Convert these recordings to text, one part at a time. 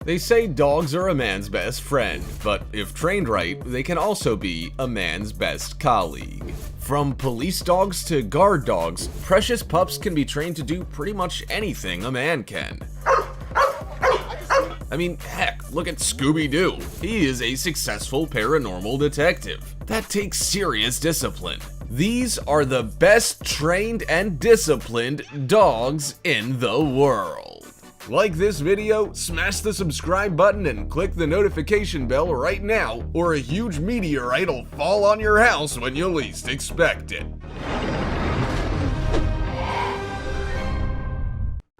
They say dogs are a man's best friend, but if trained right, they can also be a man's best colleague. From police dogs to guard dogs, precious pups can be trained to do pretty much anything a man can. I mean, heck, look at Scooby-Doo. He is a successful paranormal detective. That takes serious discipline. These are the best trained and disciplined dogs in the world. Like this video, smash the subscribe button and click the notification bell right now, or a huge meteorite will fall on your house when you least expect it.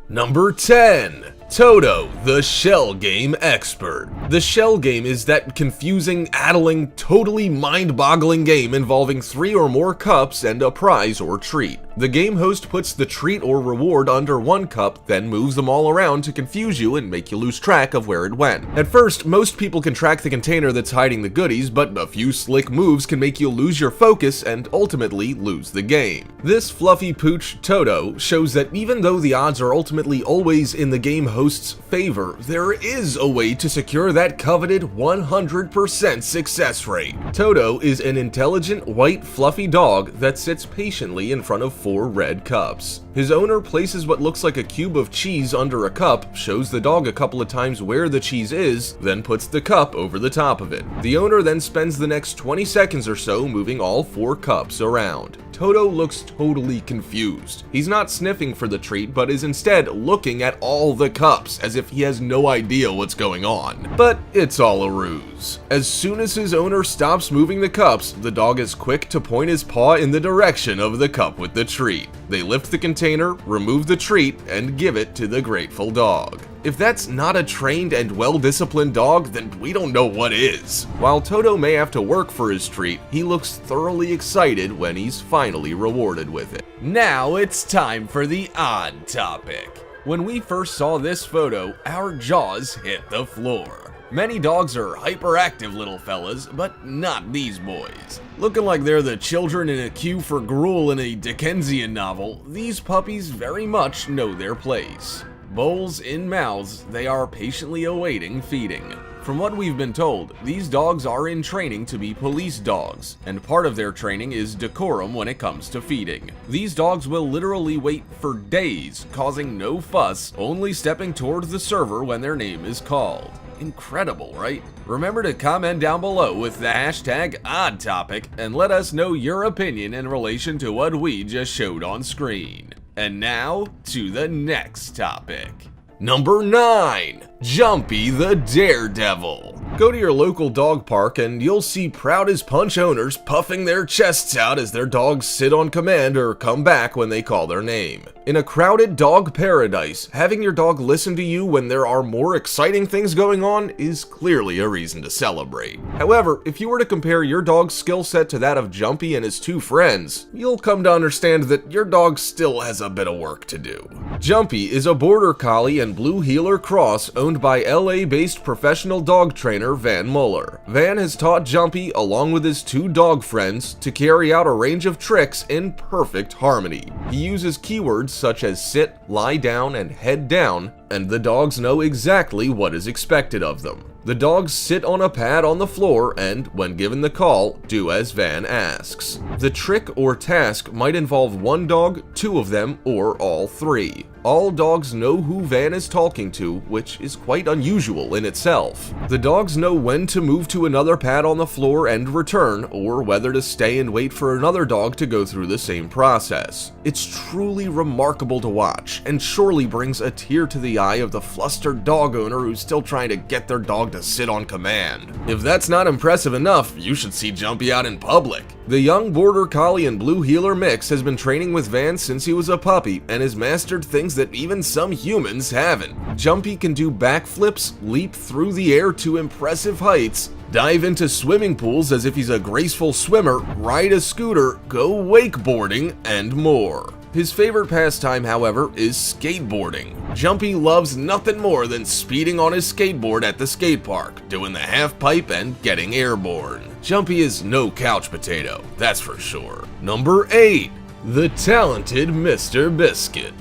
Number 10. Toto, the shell game expert. The shell game is that confusing, addling, totally mind-boggling game involving 3 or more cups and a prize or treat. The game host puts the treat or reward under one cup, then moves them all around to confuse you and make you lose track of where it went. At first, most people can track the container that's hiding the goodies, but a few slick moves can make you lose your focus and ultimately lose the game. This fluffy pooch, Toto, shows that even though the odds are ultimately always in the game host's favor, there is a way to secure that coveted 100% success rate. Toto is an intelligent, white, fluffy dog that sits patiently in front of 4 red cups. His owner places what looks like a cube of cheese under a cup, shows the dog a couple of times where the cheese is, then puts the cup over the top of it. The owner then spends the next 20 seconds or so moving all 4 cups around. Toto looks totally confused. He's not sniffing for the treat, but is instead looking at all the cups as if he has no idea what's going on. But it's all a ruse. As soon as his owner stops moving the cups, the dog is quick to point his paw in the direction of the cup with the treat. They lift the container, remove the treat, and give it to the grateful dog. If that's not a trained and well-disciplined dog, then we don't know what is. While Toto may have to work for his treat, he looks thoroughly excited when he's finally rewarded with it. Now it's time for the odd topic. When we first saw this photo, our jaws hit the floor. Many dogs are hyperactive little fellas, but not these boys. Looking like they're the children in a queue for gruel in a Dickensian novel, these puppies very much know their place. Bowls in mouths, they are patiently awaiting feeding. From what we've been told, these dogs are in training to be police dogs, and part of their training is decorum when it comes to feeding. These dogs will literally wait for days, causing no fuss, only stepping towards the server when their name is called. Incredible, right? Remember to comment down below with the hashtag #OddTopic and let us know your opinion in relation to what we just showed on screen. And now, to the next topic. Number 9. Jumpy the Daredevil. Go to your local dog park and you'll see proud as punch owners puffing their chests out as their dogs sit on command or come back when they call their name. In a crowded dog paradise, having your dog listen to you when there are more exciting things going on is clearly a reason to celebrate. However, if you were to compare your dog's skill set to that of Jumpy and his 2 friends, you'll come to understand that your dog still has a bit of work to do. Jumpy is a border collie and blue heeler cross owned by LA-based professional dog trainer Van Muller. Van has taught Jumpy, along with his 2 dog friends, to carry out a range of tricks in perfect harmony. He uses keywords such as sit, lie down, and head down, and the dogs know exactly what is expected of them. The dogs sit on a pad on the floor and, when given the call, do as Van asks. The trick or task might involve 1 dog, 2 of them, or all 3. All dogs know who Van is talking to, which is quite unusual in itself. The dogs know when to move to another pad on the floor and return, or whether to stay and wait for another dog to go through the same process. It's truly remarkable to watch, and surely brings a tear to the eye of the flustered dog owner who's still trying to get their dog to sit on command. If that's not impressive enough, you should see Jumpy out in public. The young border collie and blue heeler mix has been training with Van since he was a puppy and has mastered things that even some humans haven't. Jumpy can do backflips, leap through the air to impressive heights, dive into swimming pools as if he's a graceful swimmer, ride a scooter, go wakeboarding, and more. His favorite pastime, however, is skateboarding. Jumpy loves nothing more than speeding on his skateboard at the skate park, doing the half pipe and getting airborne. Jumpy is no couch potato, that's for sure. Number 8. The talented Mr. Biscuit.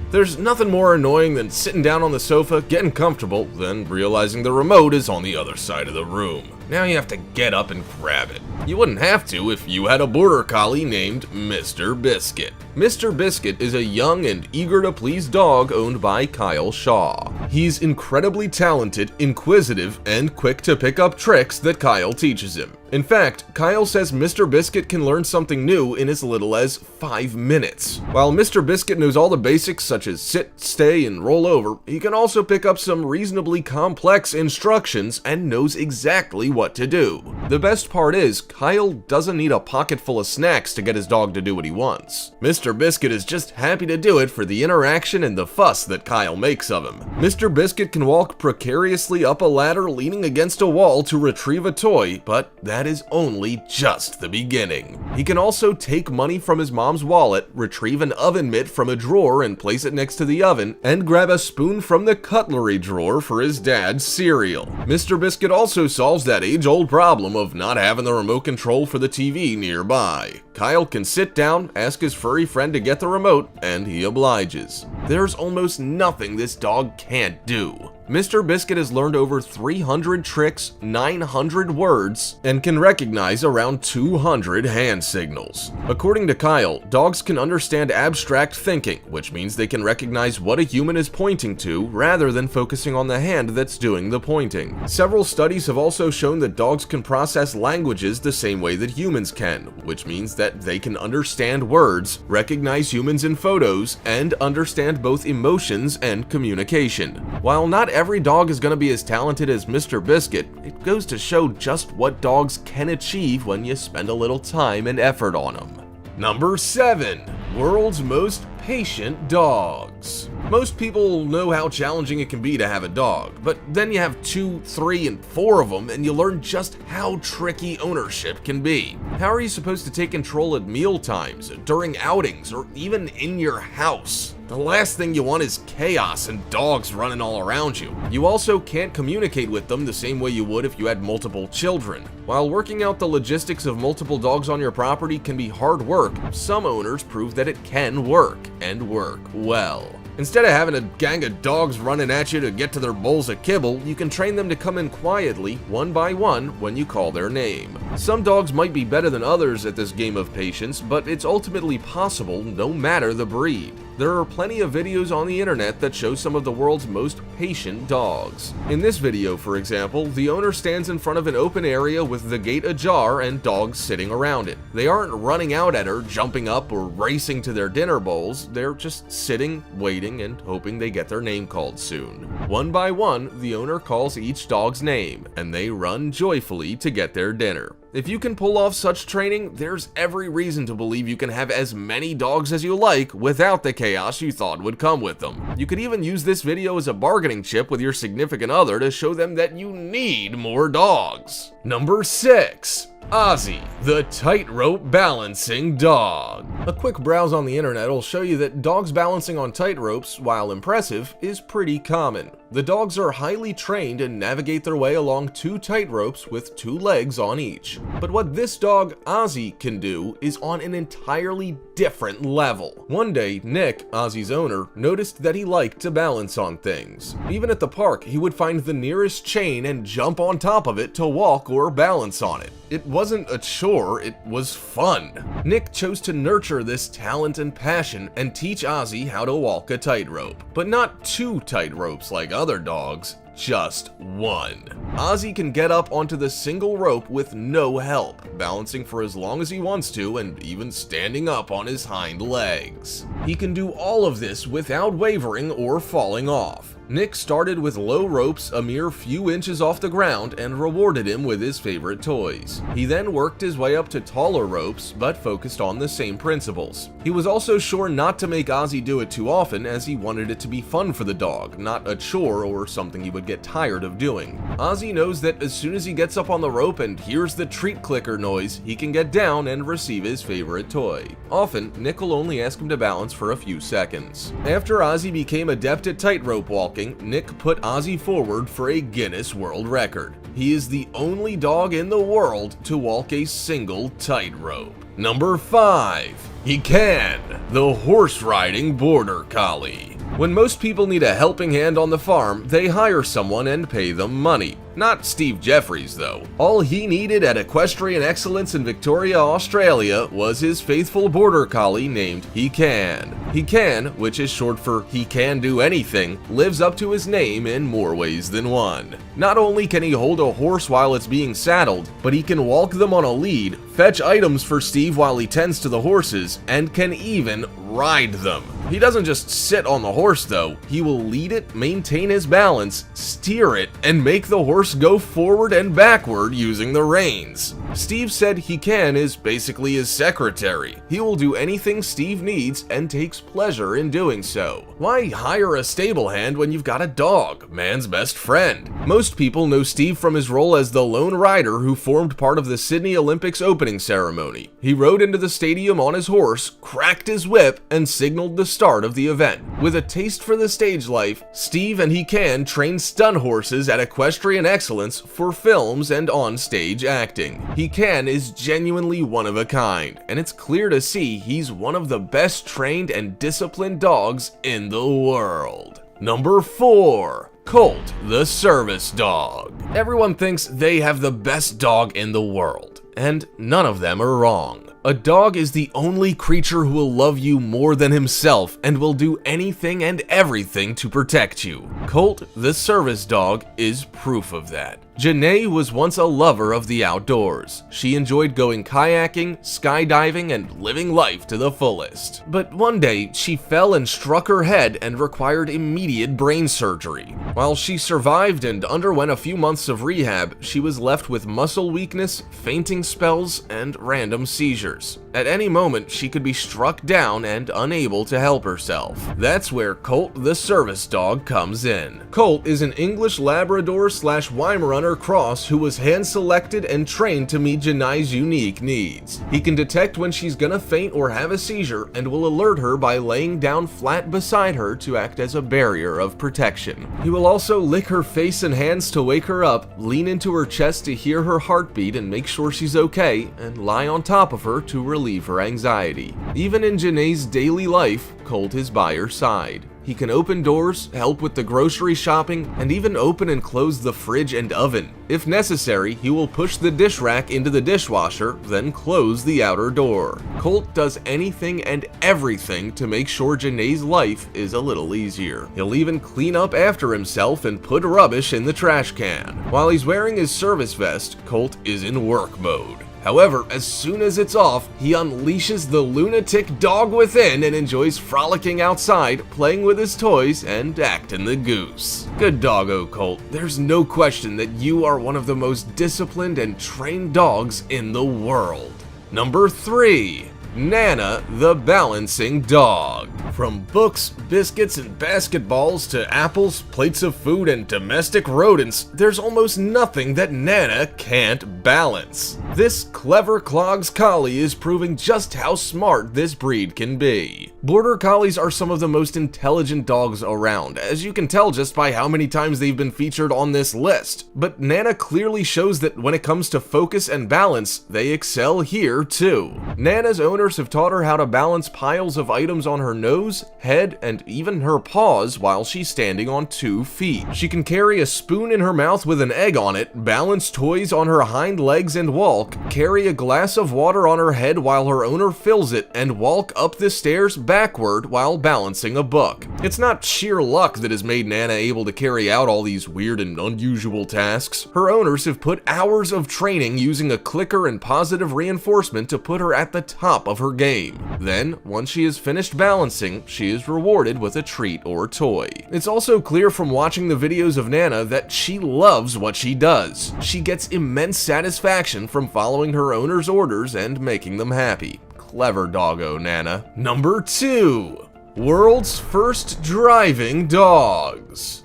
There's nothing more annoying than sitting down on the sofa, getting comfortable, then realizing the remote is on the other side of the room. Now you have to get up and grab it. You wouldn't have to if you had a border collie named Mr. Biscuit. Mr. Biscuit is a young and eager-to-please dog owned by Kyle Shaw. He's incredibly talented, inquisitive, and quick to pick up tricks that Kyle teaches him. In fact, Kyle says Mr. Biscuit can learn something new in as little as 5 minutes. While Mr. Biscuit knows all the basics such as sit, stay, and roll over, he can also pick up some reasonably complex instructions and knows exactly what to do. The best part is, Kyle doesn't need a pocket full of snacks to get his dog to do what he wants. Mr. Biscuit is just happy to do it for the interaction and the fuss that Kyle makes of him. Mr. Biscuit can walk precariously up a ladder leaning against a wall to retrieve a toy, but that is only just the beginning. He can also take money from his mom's wallet, retrieve an oven mitt from a drawer and place it next to the oven, and grab a spoon from the cutlery drawer for his dad's cereal. Mr. Biscuit also solves that age-old problem of not having the remote control for the TV nearby. Kyle can sit down, ask his furry friend to get the remote, and he obliges. There's almost nothing this dog can't do. Mr. Biscuit has learned over 300 tricks, 900 words, and can recognize around 200 hand signals. According to Kyle, dogs can understand abstract thinking, which means they can recognize what a human is pointing to rather than focusing on the hand that's doing the pointing. Several studies have also shown that dogs can process languages the same way that humans can, which means that they can understand words, recognize humans in photos, and understand both emotions and communication. While not every dog is going to be as talented as Mr. Biscuit, it goes to show just what dogs can achieve when you spend a little time and effort on them. Number 7. World's most patient dogs. Most people know how challenging it can be to have a dog, but then you have 2, 3, and 4 of them and you learn just how tricky ownership can be. How are you supposed to take control at meal times, during outings, or even in your house? The last thing you want is chaos and dogs running all around you. You also can't communicate with them the same way you would if you had multiple children. While working out the logistics of multiple dogs on your property can be hard work, some owners prove that it can work, and work well. Instead of having a gang of dogs running at you to get to their bowls of kibble, you can train them to come in quietly, one by one, when you call their name. Some dogs might be better than others at this game of patience, but it's ultimately possible no matter the breed. There are plenty of videos on the internet that show some of the world's most patient dogs. In this video, for example, the owner stands in front of an open area with the gate ajar and dogs sitting around it. They aren't running out at her, jumping up, or racing to their dinner bowls. They're just sitting, waiting, and hoping they get their name called soon. One by one, the owner calls each dog's name, and they run joyfully to get their dinner. If you can pull off such training, there's every reason to believe you can have as many dogs as you like without the chaos you thought would come with them. You could even use this video as a bargaining chip with your significant other to show them that you need more dogs. Number 6. Ozzy, the tightrope balancing dog. A quick browse on the internet will show you that dogs balancing on tightropes, while impressive, is pretty common. The dogs are highly trained and navigate their way along 2 tightropes with 2 legs on each. But what this dog, Ozzy, can do is on an entirely different level. One day, Nick, Ozzy's owner, noticed that he liked to balance on things. Even at the park, he would find the nearest chain and jump on top of it to walk or balance on it. It wasn't a chore, it was fun. Nick chose to nurture this talent and passion and teach Ozzy how to walk a tightrope. But not 2 tightropes like other dogs, just 1. Ozzy can get up onto the single rope with no help, balancing for as long as he wants to and even standing up on his hind legs. He can do all of this without wavering or falling off. Nick started with low ropes a mere few inches off the ground and rewarded him with his favorite toys. He then worked his way up to taller ropes, but focused on the same principles. He was also sure not to make Ozzy do it too often, as he wanted it to be fun for the dog, not a chore or something he would get tired of doing. Ozzy knows that as soon as he gets up on the rope and hears the treat clicker noise, he can get down and receive his favorite toy. Often, Nick will only ask him to balance for a few seconds. After Ozzy became adept at tightrope walking, Nick put Ozzy forward for a Guinness World Record. He is the only dog in the world to walk a single tightrope. Number 5. He can, the horse-riding border collie. When most people need a helping hand on the farm, they hire someone and pay them money. Not Steve Jeffries, though. All he needed at Equestrian Excellence in Victoria, Australia, was his faithful border collie named He Can. He Can, which is short for He Can Do Anything, lives up to his name in more ways than one. Not only can he hold a horse while it's being saddled, but he can walk them on a lead, fetch items for Steve while he tends to the horses, and can even ride them. He doesn't just sit on the horse though, he will lead it, maintain his balance, steer it, and make the horse go forward and backward using the reins. Steve said He Can is basically his secretary. He will do anything Steve needs and takes pleasure in doing so. Why hire a stable hand when you've got a dog, man's best friend? Most people know Steve from his role as the lone rider who formed part of the Sydney Olympics opening ceremony. He rode into the stadium on his horse, cracked his whip, and signaled the start of the event. With a taste for the stage life, Steve and He Can train stunt horses at Equestrian Excellence for films and on-stage acting. He Can is genuinely one of a kind, and it's clear to see he's one of the best trained and disciplined dogs in the world. Number 4. Colt, the service dog. Everyone thinks they have the best dog in the world, and none of them are wrong. A dog is the only creature who will love you more than himself and will do anything and everything to protect you. Colt, the service dog, is proof of that. Janae was once a lover of the outdoors. She enjoyed going kayaking, skydiving, and living life to the fullest. But one day, she fell and struck her head and required immediate brain surgery. While she survived and underwent a few months of rehab, she was left with muscle weakness, fainting spells, and random seizures. At any moment, she could be struck down and unable to help herself. That's where Colt, the service dog, comes in. Colt is an English Labrador/Weimaraner cross who was hand-selected and trained to meet Janae's unique needs. He can detect when she's gonna faint or have a seizure and will alert her by laying down flat beside her to act as a barrier of protection. He will also lick her face and hands to wake her up, lean into her chest to hear her heartbeat and make sure she's okay, and lie on top of her to relieve her anxiety. Even in Janae's daily life, Colt is by her side. He can open doors, help with the grocery shopping, and even open and close the fridge and oven. If necessary, he will push the dish rack into the dishwasher, then close the outer door. Colt does anything and everything to make sure Janae's life is a little easier. He'll even clean up after himself and put rubbish in the trash can. While he's wearing his service vest, Colt is in work mode. However, as soon as it's off, he unleashes the lunatic dog within and enjoys frolicking outside, playing with his toys, and acting the goose. Good doggo, Colt. There's no question that you are one of the most disciplined and trained dogs in the world. Number 3. Nana, the balancing dog. From books, biscuits, and basketballs to apples, plates of food, and domestic rodents, there's almost nothing that Nana can't balance. This clever clogs collie is proving just how smart this breed can be. Border Collies are some of the most intelligent dogs around, as you can tell just by how many times they've been featured on this list. But Nana clearly shows that when it comes to focus and balance, they excel here too. Nana's owners have taught her how to balance piles of items on her nose, head, and even her paws while she's standing on 2 feet. She can carry a spoon in her mouth with an egg on it, balance toys on her hind legs and walk, carry a glass of water on her head while her owner fills it, and walk up the stairs backward while balancing a book. It's not sheer luck that has made Nana able to carry out all these weird and unusual tasks. Her owners have put hours of training using a clicker and positive reinforcement to put her at the top of her game. Then, once she has finished balancing, she is rewarded with a treat or toy. It's also clear from watching the videos of Nana that she loves what she does. She gets immense satisfaction from following her owner's orders and making them happy. Clever doggo, Nana. Number 2. World's first driving dogs.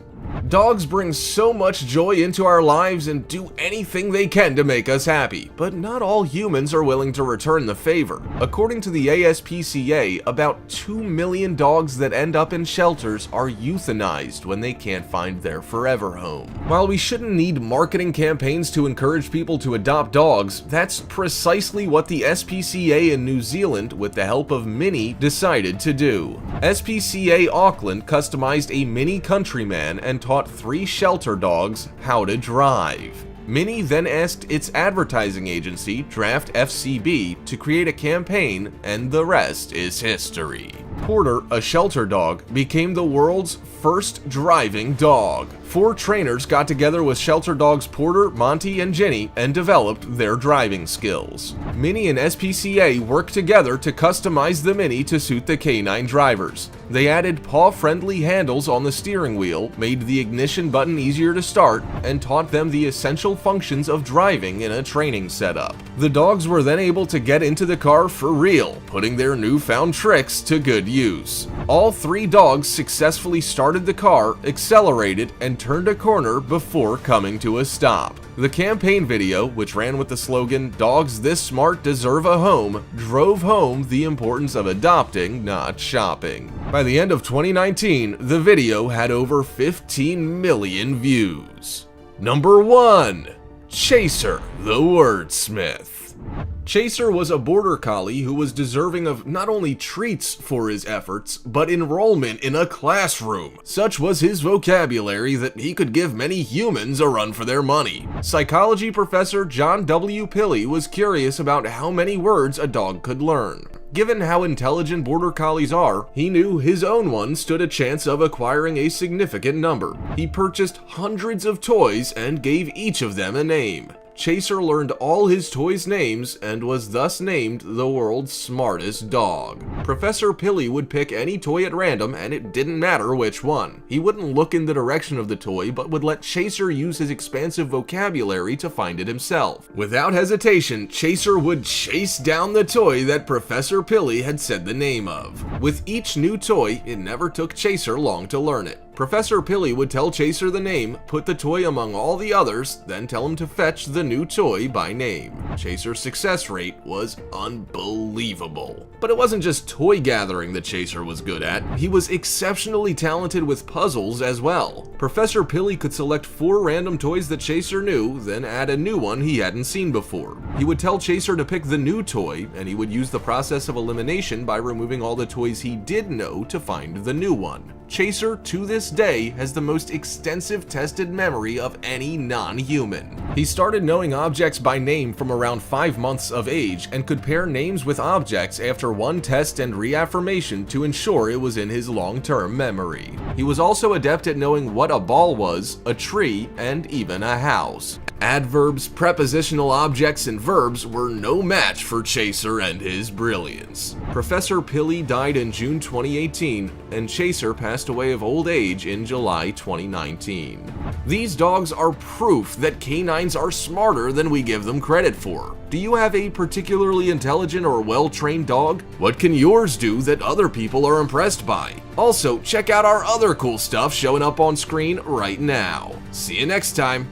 Dogs bring so much joy into our lives and do anything they can to make us happy, but not all humans are willing to return the favor. According to the ASPCA, about 2 million dogs that end up in shelters are euthanized when they can't find their forever home. While we shouldn't need marketing campaigns to encourage people to adopt dogs, that's precisely what the SPCA in New Zealand, with the help of Minnie, decided to do. SPCA Auckland customized a Mini Countryman and taught 3 shelter dogs how to drive. Minnie then asked its advertising agency, Draft FCB, to create a campaign, and the rest is history. Porter, a shelter dog, became the world's first driving dog. 4 trainers got together with shelter dogs Porter, Monty, and Ginny and developed their driving skills. Minnie and SPCA worked together to customize the Mini to suit the canine drivers. They added paw-friendly handles on the steering wheel, made the ignition button easier to start, and taught them the essential functions of driving in a training setup. The dogs were then able to get into the car for real, putting their newfound tricks to good use. All 3 dogs successfully started the car, accelerated, and turned a corner before coming to a stop. The campaign video, which ran with the slogan, "Dogs this smart deserve a home," drove home the importance of adopting, not shopping. By the end of 2019, the video had over 15 million views. Number 1. Chaser the Wordsmith. Chaser was a border collie who was deserving of not only treats for his efforts, but enrollment in a classroom. Such was his vocabulary that he could give many humans a run for their money. Psychology professor John W. Pilley was curious about how many words a dog could learn. Given how intelligent border collies are, he knew his own one stood a chance of acquiring a significant number. He purchased hundreds of toys and gave each of them a name. Chaser learned all his toys' names and was thus named the world's smartest dog. Professor Pilley would pick any toy at random, and it didn't matter which one. He wouldn't look in the direction of the toy, but would let Chaser use his expansive vocabulary to find it himself. Without hesitation, Chaser would chase down the toy that Professor Pilley had said the name of. With each new toy, it never took Chaser long to learn it. Professor Pilley would tell Chaser the name, put the toy among all the others, then tell him to fetch the new toy by name. Chaser's success rate was unbelievable. But it wasn't just toy gathering that Chaser was good at, he was exceptionally talented with puzzles as well. Professor Pilley could select 4 random toys that Chaser knew, then add a new one he hadn't seen before. He would tell Chaser to pick the new toy, and he would use the process of elimination by removing all the toys he did know to find the new one. Chaser, to this day, has the most extensive tested memory of any non-human. He started knowing objects by name from around 5 months of age and could pair names with objects after 1 test and reaffirmation to ensure it was in his long-term memory. He was also adept at knowing what a ball was, a tree, and even a house. Adverbs, prepositional objects, and verbs were no match for Chaser and his brilliance. Professor Pilley died in June 2018, and Chaser passed away of old age in July 2019. These dogs are proof that canines are smarter than we give them credit for. Do you have a particularly intelligent or well-trained dog? What can yours do that other people are impressed by? Also, check out our other cool stuff showing up on screen right now. See you next time.